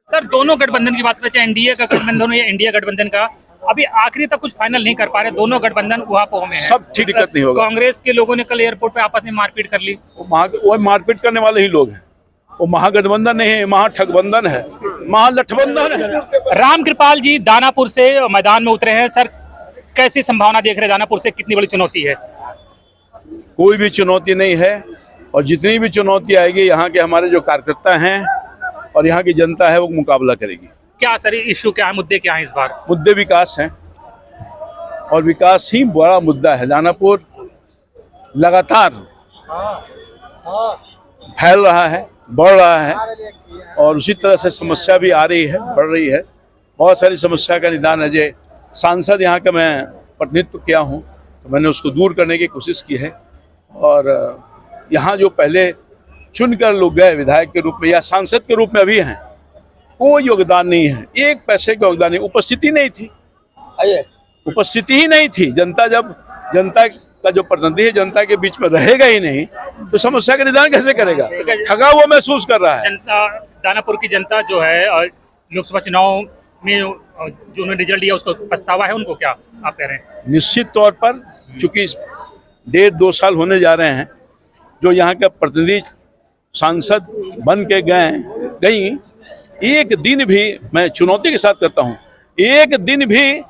Sir दोनों गठबंधन की बात करें, चाहे एनडीए का गठबंधन हो या इंडिया गठबंधन का, अभी आखिरी तक कुछ फाइनल नहीं कर पा रहे। दोनों गठबंधन उहापोह में है। सब ठीक दिक्कत नहीं होगा। कांग्रेस के लोगों ने कल एयरपोर्ट पे आपस में मारपीट कर ली। वो मारपीट करने वाले ही लोग हैं। वो महागठबंधन नहीं है, महाठगबंधन है, महालठबंधन है। रामकृपाल जी दानापुर से मैदान में उतरे हैं। सर कैसी संभावना देख रहे हैं? दानापुर से कितनी बड़ी चुनौती है? कोई भी चुनौती नहीं है, और जितनी भी चुनौती आएगी यहाँ के हमारे जो कार्यकर्ता हैं और यहाँ की जनता है वो मुकाबला करेगी। क्या सर इशू क्या है, मुद्दे क्या है इस बार? मुद्दे विकास हैं, और विकास ही बड़ा मुद्दा है। दानापुर लगातार फैल रहा है, बढ़ रहा है, और उसी तरह से समस्या भी आ रही है, बढ़ रही है। बहुत सारी समस्या का निदान है। जो सांसद यहाँ का मैं प्रतिनिधित्व किया हूँ, तो मैंने उसको दूर करने की कोशिश की है। और यहाँ जो पहले चुनकर लोग गए विधायक के रूप में या सांसद के रूप में अभी हैं, कोई योगदान नहीं है, एक पैसे का योगदान नहीं। उपस्थिति नहीं थी, उपस्थिति ही नहीं थी। जनता का जो प्रतिनिधि है जनता के बीच में रहेगा ही नहीं, तो समस्या का निदान कैसे करेगा? ठगा हुआ महसूस कर रहा है। दानापुर की जनता जो है लोकसभा चुनाव में जो उन्होंने रिजल्ट दिया उसको पछतावा है उनको, क्या आप कह रहे हैं? निश्चित तौर पर, चूंकि 1.5-2 साल होने जा रहे हैं, जो यहाँ का प्रतिनिधि सांसद बन के गई, एक दिन भी, मैं चुनौती के साथ कहता हूँ, एक दिन भी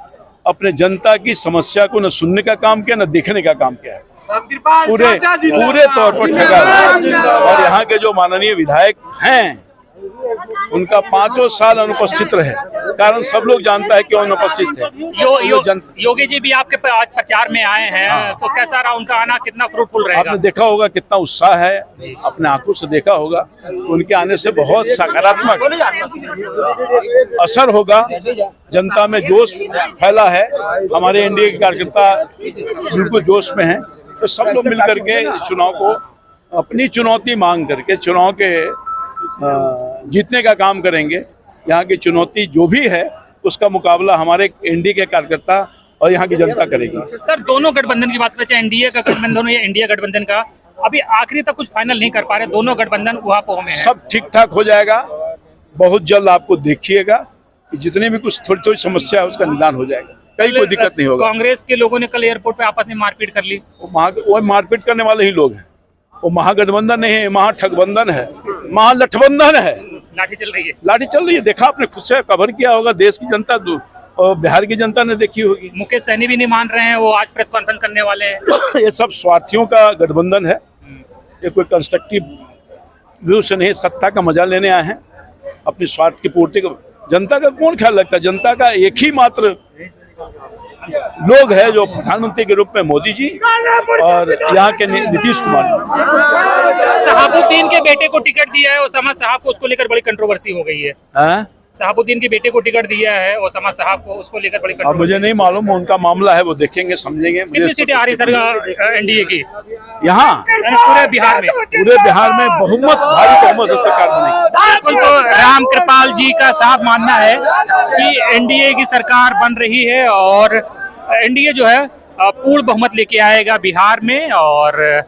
अपने जनता की समस्या को न सुनने का काम किया, न देखने का काम किया है। पूरे तौर पर ठगा। और यहाँ के जो माननीय विधायक हैं उनका 5 साल अनुपस्थित रहे, कारण सब लोग जानता है क्यों अनुपस्थित है। योगी जी भी आपके आज प्रचार में आए हैं। हाँ। तो कैसा रहा उनका आना, कितना फ्रूटफुल रहेगा? आपने देखा होगा कितना उत्साह है, अपने आंखों से देखा होगा। उनके आने से बहुत सकारात्मक असर होगा, जनता में जोश फैला है। हमारे एनडीए के कार्यकर्ता बिल्कुल जोश में हैं। तो सब लोग मिल करके चुनाव को अपनी चुनौती मांग करके चुनाव के जीतने का काम करेंगे। यहाँ की चुनौती जो भी है उसका मुकाबला हमारे एनडीए के कार्यकर्ता और यहाँ की जनता करेगी। सर दोनों गठबंधन की बात करें, चाहे एनडीए का गठबंधन हो या इंडिया गठबंधन का, अभी आखिरी तक कुछ फाइनल नहीं कर पा रहे। दोनों गठबंधन उहापोह में है। सब ठीक ठाक हो जाएगा, बहुत जल्द आपको देखिएगा कि जितनी भी कुछ थोड़ी समस्या है उसका निदान हो जाएगा, कहीं कोई दिक्कत नहीं होगा। कांग्रेस के लोगों ने कल एयरपोर्ट पे आपस में मारपीट कर ली। वो मारपीट करने वाले ही लोग हैं। वो महागठबंधन नहीं है, महाठगबंधन है, महालठबंधन है। लाठी चल रही है, लाठी चल रही है। देखा आपने, खुद से कवर किया होगा, देश की जनता और बिहार की जनता ने देखी होगी। मुकेश सहनी भी नहीं मान रहे हैं, वो आज प्रेस कॉन्फ्रेंस करने वाले हैं। ये सब स्वार्थियों का गठबंधन है, ये कोई कंस्ट्रक्टिव व्यू से नहीं, सत्ता का मजा लेने आए हैं, अपनी स्वार्थ की पूर्ति को। जनता का कौन ख्याल रखता है? जनता का एक ही मात्र लोग है जो प्रधानमंत्री के रूप में मोदी जी और यहाँ के नीतीश कुमार। शहाबुद्दीन के बेटे को टिकट दिया है ओसामा साहब को, उसको लेकर बड़ी कंट्रोवर्सी हो गई है। शहाबुद्दीन के बेटे को टिकट दिया है ओसामा साहब को, उसको लेकर बड़ी कंट्रोवर्सी। मुझे नहीं मालूम, उनका मामला है, वो देखेंगे समझेंगे। कितनी सीटें आ रही सर एनडीए की यहाँ? पूरे बिहार में? पूरे बिहार में भारी बहुमत से सरकार बनेगी। बिल्कुल। तो रामकृपाल जी का साफ मानना है कि एनडीए की सरकार बन रही है और एनडीए जो है पूर्ण बहुमत लेके आएगा बिहार में। और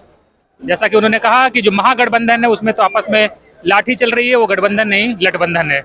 जैसा कि उन्होंने कहा कि जो महागठबंधन है उसमें तो आपस में लाठी चल रही है, वो गठबंधन नहीं लठबंधन है।